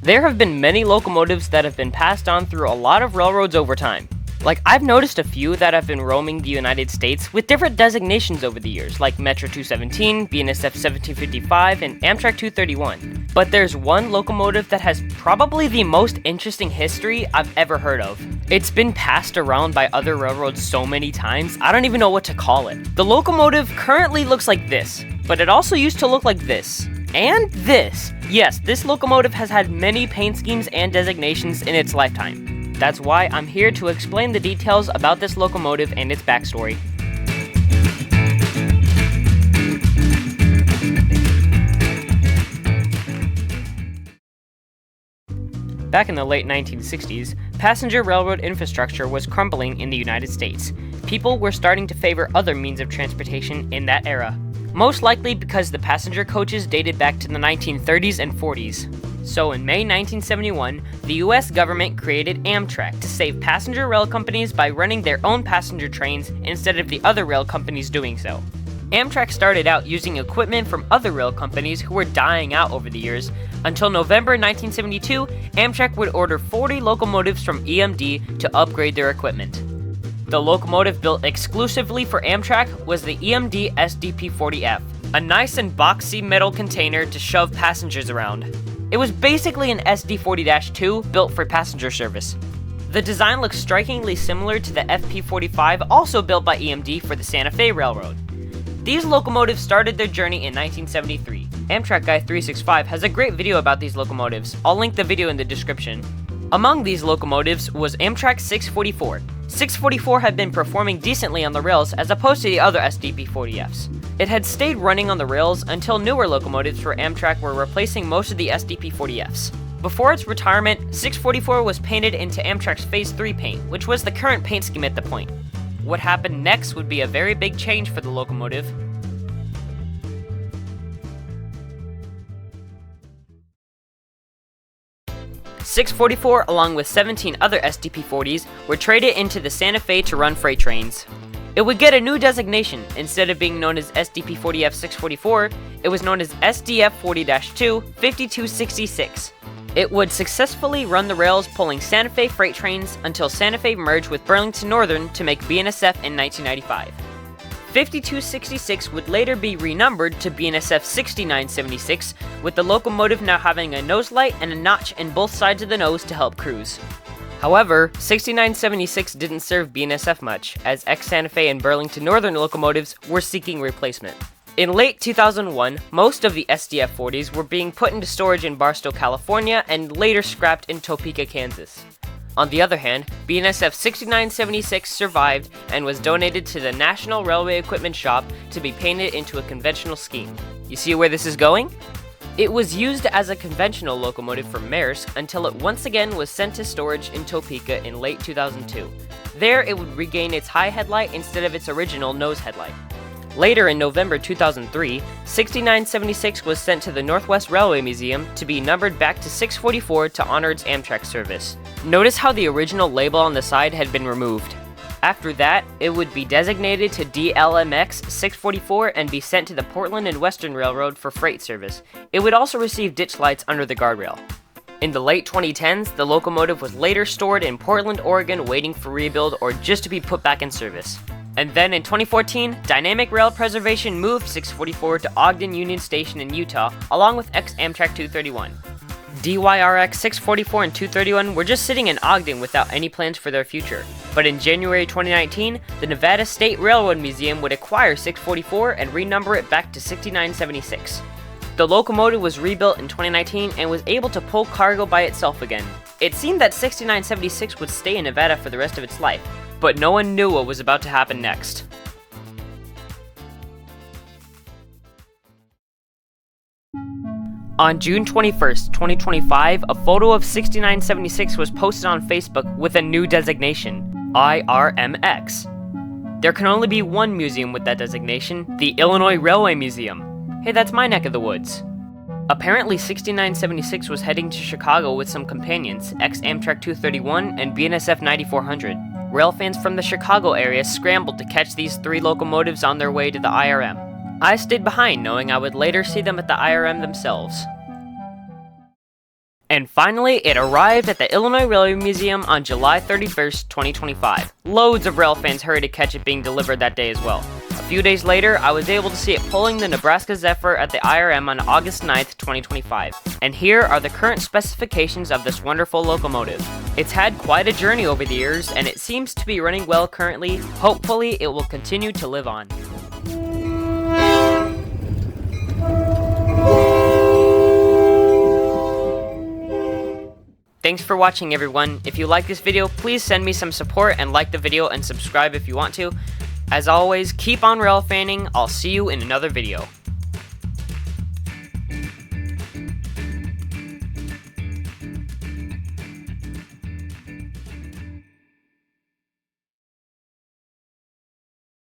There have been many locomotives that have been passed on through a lot of railroads over time. Like, I've noticed a few that have been roaming the United States with different designations over the years, like Metro 217, BNSF 1755, and Amtrak 231. But there's one locomotive that has probably the most interesting history I've ever heard of. It's been passed around by other railroads so many times, I don't even know what to call it. The locomotive currently looks like this, but it also used to look like this. And this. Yes, this locomotive has had many paint schemes and designations in its lifetime. That's why I'm here to explain the details about this locomotive and its backstory. Back in the late 1960s, passenger railroad infrastructure was crumbling in the United States. People were starting to favor other means of transportation in that era. Most likely because the passenger coaches dated back to the 1930s and 40s. So in May 1971, the US government created Amtrak to save passenger rail companies by running their own passenger trains instead of the other rail companies doing so. Amtrak started out using equipment from other rail companies who were dying out over the years, until November 1972, Amtrak would order 40 locomotives from EMD to upgrade their equipment. The locomotive built exclusively for Amtrak was the EMD SDP-40F, a nice and boxy metal container to shove passengers around. It was basically an SD-40-2 built for passenger service. The design looks strikingly similar to the FP-45 also built by EMD for the Santa Fe Railroad. These locomotives started their journey in 1973. Amtrak Guy 365 has a great video about these locomotives. I'll link the video in the description. Among these locomotives was Amtrak 644. 644 had been performing decently on the rails as opposed to the other SDP-40Fs. It had stayed running on the rails until newer locomotives for Amtrak were replacing most of the SDP-40Fs. Before its retirement, 644 was painted into Amtrak's Phase 3 paint, which was the current paint scheme at the point. What happened next would be a very big change for the locomotive. .644, along with 17 other SDP-40s, were traded into the Santa Fe to run freight trains. It would get a new designation. Instead of being known as SDP-40F 644, it was known as SDF-40-2 5266. It would successfully run the rails pulling Santa Fe freight trains until Santa Fe merged with Burlington Northern to make BNSF in 1995. 5266 would later be renumbered to BNSF 6976, with the locomotive now having a nose light and a notch in both sides of the nose to help cruise. However, 6976 didn't serve BNSF much, as ex-Santa Fe and Burlington Northern locomotives were seeking replacement. In late 2001, most of the SDF-40s were being put into storage in Barstow, California, and later scrapped in Topeka, Kansas. On the other hand, BNSF 6976 survived and was donated to the National Railway Equipment Shop to be painted into a conventional scheme. You see where this is going? It was used as a conventional locomotive for Maersk until it once again was sent to storage in Topeka in late 2002. There, it would regain its high headlight instead of its original nose headlight. Later in November 2003, 6976 was sent to the Northwest Railway Museum to be numbered back to 644 to honor its Amtrak service. Notice how the original label on the side had been removed. After that, it would be designated to DLMX 644 and be sent to the Portland and Western Railroad for freight service. It would also receive ditch lights under the guardrail. In the late 2010s, the locomotive was later stored in Portland, Oregon, waiting for rebuild or just to be put back in service. And then in 2014, Dynamic Rail Preservation moved 644 to Ogden Union Station in Utah, along with ex-Amtrak 231. DYRX 644 and 231 were just sitting in Ogden without any plans for their future. But in January 2019, the Nevada State Railroad Museum would acquire 644 and renumber it back to 6976. The locomotive was rebuilt in 2019 and was able to pull cargo by itself again. It seemed that 6976 would stay in Nevada for the rest of its life, but no one knew what was about to happen next. On June 21st, 2025, a photo of 6976 was posted on Facebook with a new designation, IRMX. There can only be one museum with that designation, the Illinois Railway Museum. Hey, that's my neck of the woods. Apparently 6976 was heading to Chicago with some companions, ex-Amtrak 231 and BNSF 9400. Rail fans from the Chicago area scrambled to catch these three locomotives on their way to the IRM. I stayed behind knowing I would later see them at the IRM themselves. And finally, it arrived at the Illinois Railway Museum on July 31st, 2025. Loads of rail fans hurried to catch it being delivered that day as well. A few days later, I was able to see it pulling the Nebraska Zephyr at the IRM on August 9th, 2025. And here are the current specifications of this wonderful locomotive. It's had quite a journey over the years, and it seems to be running well currently. Hopefully, it will continue to live on. Thanks for watching, everyone. If you like this video, please send me some support and like the video and subscribe if you want to. As always, keep on rail fanning. I'll see you in another video.